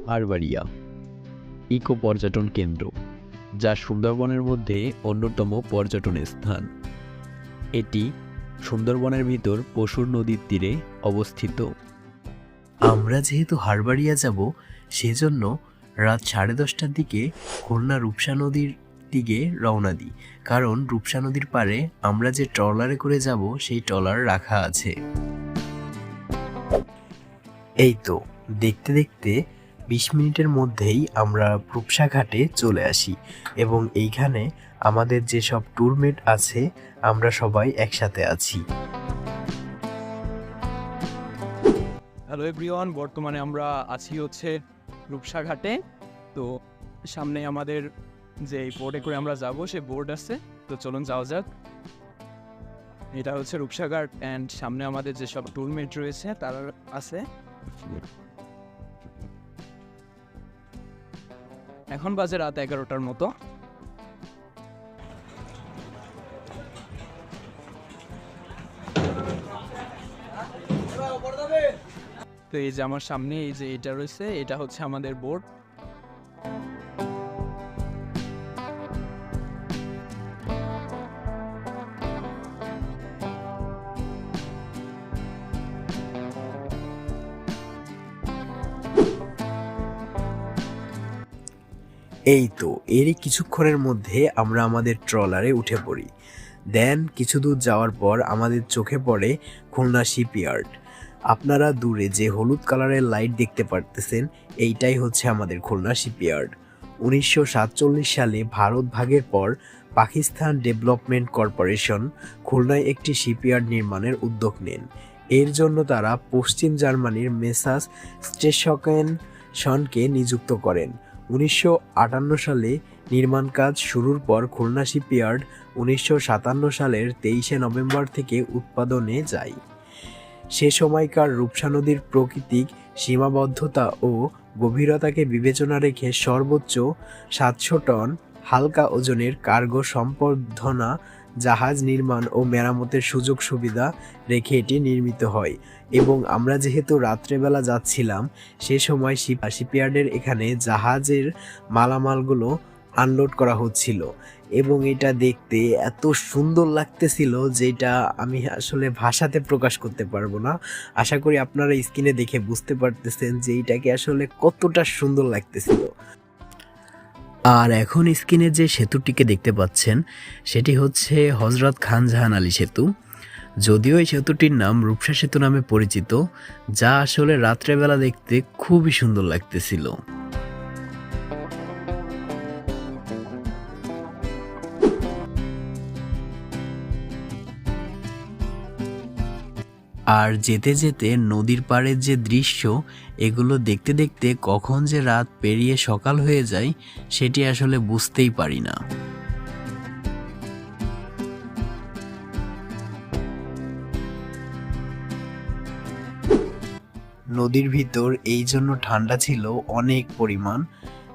Harbaria eco পর্যটন কেন্দ্র, যা সুন্দরবনের মধ্যে অন্যতম পর্যটন স্থান। এটি সুন্দরবনের ভিতর পশুর নদীর তীরে অবস্থিত। আমরা যেহেতু হারবাড়িয়া যাব, সেজন্য রাত 10:30টার দিকে খুলনা রূপসা নদীর দিকে রওনা দিই। কারণ রূপসা নদীর পাড়ে আমরা যে ট্রলারে করে যাব, সেই ট্রলার রাখা আছে। এই তো দেখতে দেখতে 20 মিনিটের মধ্যেই আমরা রূপসা ঘাটে চলে আসি এবং এইখানে আমাদের যেসব ট্যুরমেট আছে আমরা সবাই একসাথে আছি। হ্যালো এভরিওয়ান, বর্তমানে আমরা আছি হচ্ছে রূপসা ঘাটে। তো সামনে আমাদের যে বোর্ডে করে আমরা যাব, সে বোর্ড আছে। তো চলুন যাওয়া যাক। এটা হচ্ছে রূপসা ঘাট অ্যান্ড সামনে আমাদের যেসব টুরমেট রয়েছে তারা আছে। এখন বাজে রাত 11টার মতো। তো এই যে আমার সামনে এই যে এটা রয়েছে, এটা হচ্ছে আমাদের বোর্ড। এই তো এরই কিছুক্ষণের মধ্যে আমরা আমাদের ট্রলারে উঠে পড়ি। দেন কিছু দূর যাওয়ার পর আমাদের চোখে পড়ে খুলনা শিপইয়ার্ড। আপনারা দূরে যে হলুদ কালারের লাইট দেখতে পারতেছেন, এইটাই হচ্ছে আমাদের খুলনা শিপইয়ার্ড। 1947 সালে ভারত ভাগের পর পাকিস্তান ডেভেলপমেন্ট কর্পোরেশন খুলনায় একটি শিপইয়ার্ড নির্মাণের উদ্যোগ নেন। এর জন্য তারা পশ্চিম জার্মানির মেসাস স্টেশনকে নিযুক্ত করেন। 1958 সালে নির্মাণ কাজ শুরুর পর খুলনা শিপইয়ার্ড 1957 সালের 23শে নভেম্বর থেকে উৎপাদনে যায়। সে সময়কার রূপসা নদীর প্রাকৃতিক সীমাবদ্ধতা ও গভীরতাকে বিবেচনা রেখে সর্বোচ্চ 700 টন হালকা ওজনের কার্গো সম্বর্ধনা জাহাজ নির্মাণ ও মেরামতের সুযোগ সুবিধা রেখে এটি নির্মিত হয়। এবং আমরা যেহেতু রাত্রেবেলা যাচ্ছিলাম, সে সময় শিপইয়ার্ডের এখানে জাহাজের মালামালগুলো আনলোড করা হচ্ছিল এবং এটা দেখতে এত সুন্দর লাগতেছিল যেটা আমি আসলে ভাষাতে প্রকাশ করতে পারবো না। আশা করি আপনারা স্ক্রিনে দেখে বুঝতে পারতেছেন যে এইটাকে আসলে কতটা সুন্দর লাগতেছিল। আর এখন স্ক্রিনে যে সেতুটিকে দেখতে পাচ্ছেন, সেটি হচ্ছে হযরত খান জাহান আলী সেতু। যদিও এই সেতুটির নাম রূপসা সেতু নামে পরিচিত, যা আসলে রাত্রেবেলা দেখতে খুবই সুন্দর লাগতেছিল। আর যেতে যেতে নদীর পাড়ের যে দৃশ্য, এগুলো দেখতে দেখতে কখন যে রাত পেরিয়ে সকাল হয়ে যায় সেটি আসলে বুঝতেই পারি না। নদীর ভিতর এই জন্য ঠান্ডা ছিল অনেক পরিমাণ,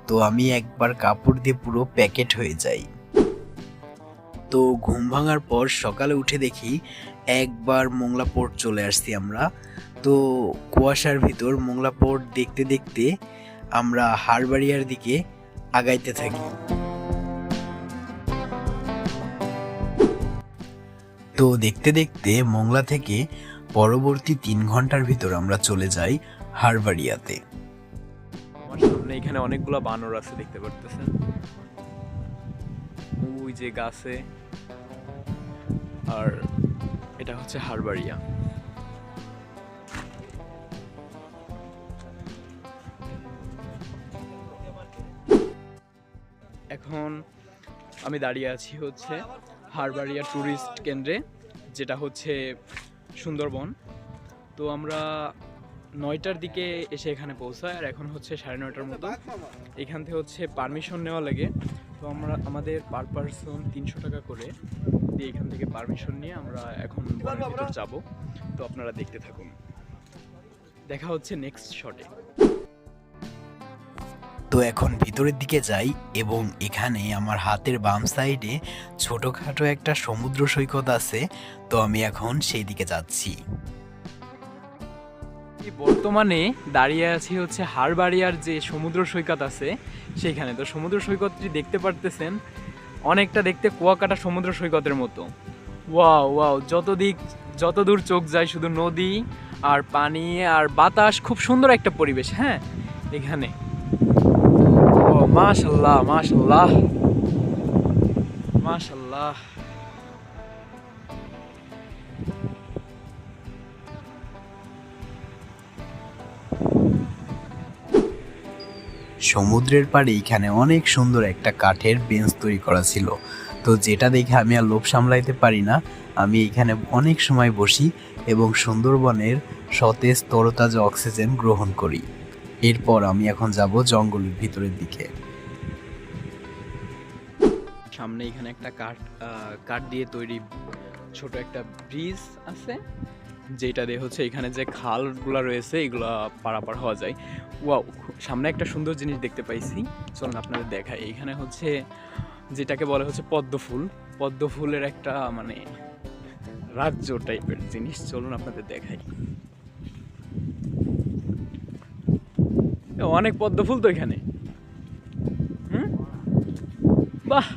তো আমি একবার কাপড় দিয়ে পুরো প্যাকেট হয়ে যাই। তো ঘুম ভাঙার পর সকালে উঠে দেখি একবার মোংলা পোর্ট চলে আসছি আমরা। তো কুয়াশার ভিতর মোংলা পোর্ট দেখতে দেখতে আমরা হারবাড়িয়ার দিকে আগাইতে থাকি। তো দেখতে দেখতে মোংলা থেকে পরবর্তী 3 ঘন্টার ভিতর আমরা চলে যাই হারবাড়িয়াতে। আমার সামনে এখানে অনেকগুলো বানর আছে, দেখতে পারতেছেন ওই যে গাছে। আর এটা হচ্ছে হারবাড়িয়া। এখন আমি দাঁড়িয়ে আছি হচ্ছে হারবাড়িয়া ট্যুরিস্ট কেন্দ্রে, যেটা হচ্ছে সুন্দরবন। তো আমরা 9টার দিকে এসে এখানে পৌঁছায়, আর এখন হচ্ছে 9:30টার মতো। এখান থেকে হচ্ছে পারমিশন নেওয়া লাগে। তো আমাদের পার পারসন 300 টাকা করে দিয়ে এখান থেকে পারমিশন নিয়ে আমরা এখন বনের ভিতর যাব। তো আপনারা দেখতে থাকুন, দেখা হচ্ছে নেক্সট শটে। তো এখন ভিতরের দিকে যাই এবং এখানে আমার হাতের বাম সাইডে ছোটখাটো একটা সমুদ্র সৈকত আছে। তো আমি এখন সেই দিকে যাচ্ছি। এই বর্তমানে দাঁড়িয়ে আছি হচ্ছে হারবাড়িয়ার যে সমুদ্র সৈকত আছে সেইখানে। তো সমুদ্র সৈকতটি দেখতে পারতেছেন, অনেকটা দেখতে কুয়াকাটা সমুদ্র সৈকতের মতো। ওয়াও ওয়াও, যত দূর চোখ যায় শুধু নদী আর পানি আর বাতাস, খুব সুন্দর একটা পরিবেশ। হ্যাঁ এখানে ও মাশাল্লাহ মাশাল্লাহ মাশাল্লাহ। সমুদ্রের পাড়ে এখানে অনেক সুন্দর একটা কাঠের বেঞ্চ তৈরি করা ছিল, তো যেটা দেখে আমি আর লোভ সামলাইতে পারি না। আমি এখানে অনেক সময় বসি এবং সুন্দরবনের সতেজ তরতাজা অক্সিজেন গ্রহণ করি। এরপর আমি এখন যাব জঙ্গলের ভিতরের দিকে। সামনে এখানে একটা কাঠ দিয়ে তৈরি ছোট একটা ব্রিজ আছে, যেটা দিয়ে হচ্ছে এখানে যে খালগুলা রয়েছে এগুলা পারাপার হওয়া যায়। ওয়াও, সামনে একটা সুন্দর জিনিস দেখতে পাইছি, চলুন আপনাদের দেখাই। এখানে হচ্ছে যেটাকে বলে হচ্ছে পদ্ম ফুলের একটা মানে রাজ্য টাইপের জিনিস, চলুন আপনাদের দেখাই। অনেক পদ্ম ফুল তো এখানে। বাহ,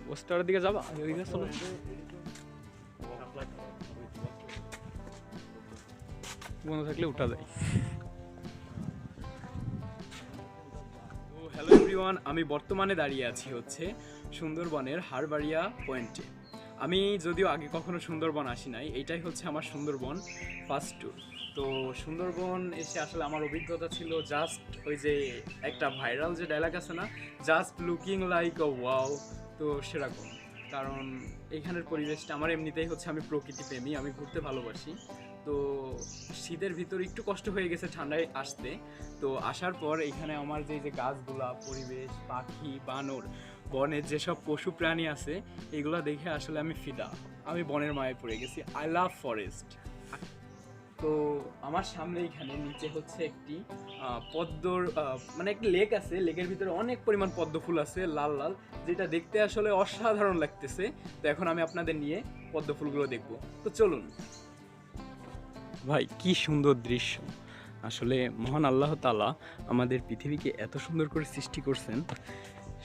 পোস্টারের দিকে যাবা, ওইদিকে চলো। বন্ধ থাকলে উঠা যায়। হ্যালো এভরিওয়ান, আমি বর্তমানে দাঁড়িয়ে আছি হচ্ছে সুন্দরবনের হারবাড়িয়া পয়েন্টে। আমি যদিও আগে কখনো সুন্দরবন আসি নাই, এইটাই হচ্ছে আমার সুন্দরবন ফার্স্ট ট্যুর। তো সুন্দরবন এসে আসলে আমার অভিজ্ঞতা ছিল জাস্ট ওই যে একটা ভাইরাল যে ডায়লগ আছে না, জাস্ট লুকিং লাইক আ ওয়াও, তো সেরকম। কারণ এখানের পরিবেশটা আমার এমনিতেই হচ্ছে, আমি প্রকৃতি প্রেমী, আমি ঘুরতে ভালোবাসি। তো শীতের ভিতর একটু কষ্ট হয়ে গেছে ঠান্ডায় আসতে। তো আসার পর এখানে আমার যে গাছগুলা, পরিবেশ, পাখি, বানর, বনের যেসব পশু প্রাণী আছে এগুলো দেখে আসলে আমি ফিদা, আমি বনের মায়ে পড়ে গেছি। I love forest. তো আমার সামনে এখানে নিচে হচ্ছে একটি পদ্মর মানে একটা লেক আছে, লেকের ভিতরে অনেক পরিমাণ পদ্ম ফুল আছে লাল লাল, যেটা দেখতে আসলে অসাধারণ লাগতেছে। তো এখন আমি আপনাদের নিয়ে পদ্ম ফুলগুলো দেখবো, তো চলুন। ভাই কি সুন্দর দৃশ্য, আসলে মহান আল্লাহ তাআলা আমাদের পৃথিবীকে এত সুন্দর করে সৃষ্টি করছেন,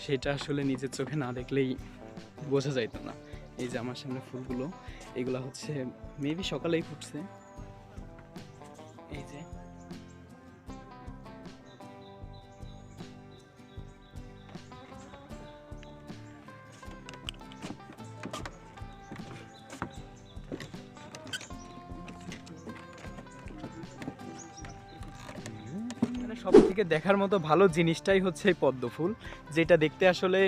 সেটা আসলে নিজের চোখে না দেখলেই বোঝা যাইতো না। এই যে আমার সামনে ফুলগুলো, এগুলো হচ্ছে মেবি সকালেই ফুটছে। এই যে সব থেকে দেখার মতো ভালো জিনিসটাই হচ্ছে এই পদ্ম ফুল, যেটা দেখতে আসলে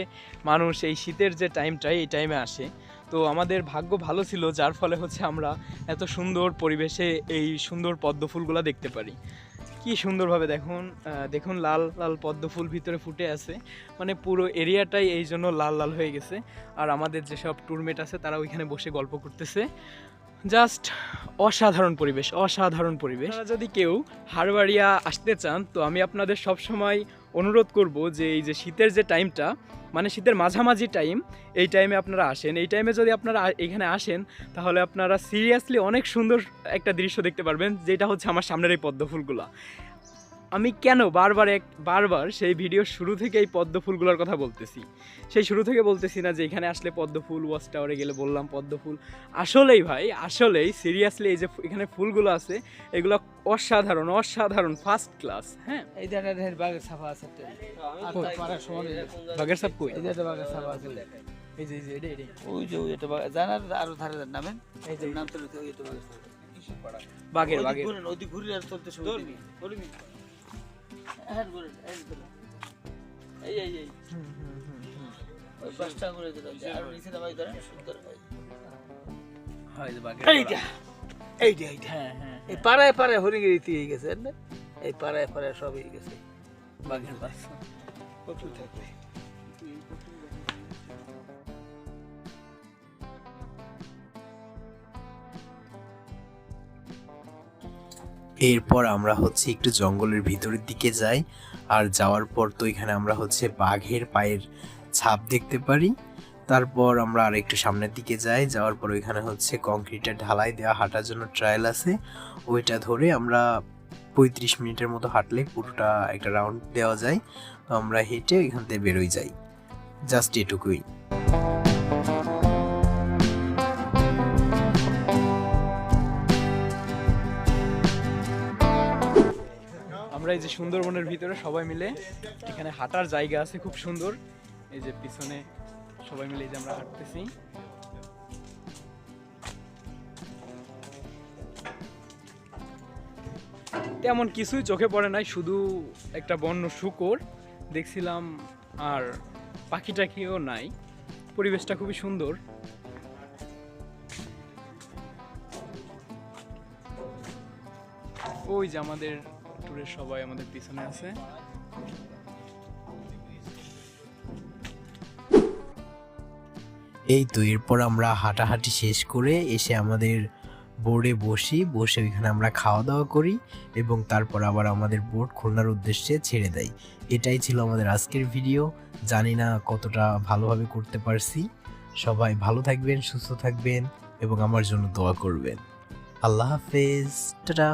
মানুষ এই শীতের যে টাইমটাই এই টাইমে আসে। তো আমাদের ভাগ্য ভালো ছিল, যার ফলে হচ্ছে আমরা এত সুন্দর পরিবেশে এই সুন্দর পদ্ম ফুলগুলো দেখতে পারি। কি সুন্দরভাবে দেখুন লাল লাল পদ্ম ফুল ভিতরে ফুটে আছে, মানে পুরো এরিয়াটাই এই জন্য লাল লাল হয়ে গেছে। আর আমাদের যেসব ট্যুরমেট আছে তারা ওইখানে বসে গল্প করতেছে। জাস্ট অসাধারণ পরিবেশ, অসাধারণ পরিবেশ। আপনারা যদি কেউ হারবাড়িয়া আসতে চান, তো আমি আপনাদের সব সময় অনুরোধ করব যে এই যে শীতের যে টাইমটা, মানে শীতের মাঝামাঝি টাইম, এই টাইমে আপনারা আসেন। এই টাইমে যদি আপনারা এখানে আসেন, তাহলে আপনারা সিরিয়াসলি অনেক সুন্দর একটা দৃশ্য দেখতে পারবেন, যেটা হচ্ছে আমার সামনের এই পদ্ম ফুলগুলা। আমি কেন বারবার সেই ভিডিওর শুরু থেকে এই পদ্ম ফুলগুলোর কথা বলতেছি, সেই শুরু থেকে বলতেছি না যে এখানে আসলে পদ্ম ফুল, ওয়াচ টাওয়ারে গেলে বললাম পদ্ম ফুল। আসলেই ভাই, আসলেই সিরিয়াসলি এই যে এখানে ফুলগুলো আছে এগুলো অসাধারণ অসাধারণ ফার্স্ট ক্লাস। হ্যাঁ, এই জায়গায় বাঘের ছাপা আছে, বাগের সাপ কই? এই যে বাঘের ছাপা আছে, এই যে এটা ওই যে ওই এটা জানার আরো ধারে নামেন, এই যে নাম চলে ওই এটা বাঘের বাগের নদী ঘুরে আর চলতে শুরু করবি। হ্যাঁ ঘুরে এই এই এই ওই পাঁচটা করে দিলাম, আর নিচে নামাই ধরে সুন্দর হয়। হয় যে বাগের এইটা এইটা হ্যাঁ হ্যাঁ, এই পাড়ায় পাড়ায় হরিণের রীতি হয়ে গেছে না, এই পাড়ায় পাড়ায় সব হয়ে গেছে বাগের বাচ্চা প্রচুর থাকবে। এরপর আমরা হচ্ছে একটু জঙ্গলের ভিতরের দিকে যাই, আর যাওয়ার পর তো এখানে আমরা হচ্ছে বাঘের পায়ের ছাপ দেখতে পারি। তারপর আমরা আর একটু সামনের দিকে যাই, যাওয়ার পর ওইখানে হচ্ছে কংক্রিটের ঢালাই দেওয়া হাঁটার জন্য ট্রায়াল আছে, ওইটা ধরে আমরা 35 মিনিটের মতো হাঁটলে পুরোটা একটা রাউন্ড দেওয়া যায়। তো আমরা হেঁটে ওইখান থেকে বেরোই যাই, জাস্ট এটুকুই। আমরা এই যে সুন্দরবনের ভিতরে সবাই মিলে এখানে হাঁটার জায়গা আছে খুব সুন্দর, এই যে পিছনে সবাই মিলে এই যে আমরা হাঁটতেছি। তেমন কিছুই চোখে পড়ে নাই, শুধু একটা বন্য শূকর দেখছিলাম আর পাখি টাকিও নাই। পরিবেশটা খুবই সুন্দর। ওই যে আমাদের ট্যুরের সবাই আমাদের পিছনে আছে। এই তো এরপর আমরা হাঁটাহাঁটি শেষ করে এসে আমাদের বোর্ডে বসে ওইখানে আমরা খাওয়া দাওয়া করি এবং তারপর আবার আমাদের বোট খুলনার উদ্দেশ্যে ছেড়ে দেয়। এটাই ছিল আমাদের আজকের ভিডিও। জানি না কতটা ভালোভাবে করতে পারছি। সবাই ভালো থাকবেন, সুস্থ থাকবেন এবং আমার জন্য দোয়া করবেন। আল্লাহ হাফেজ, টাটা।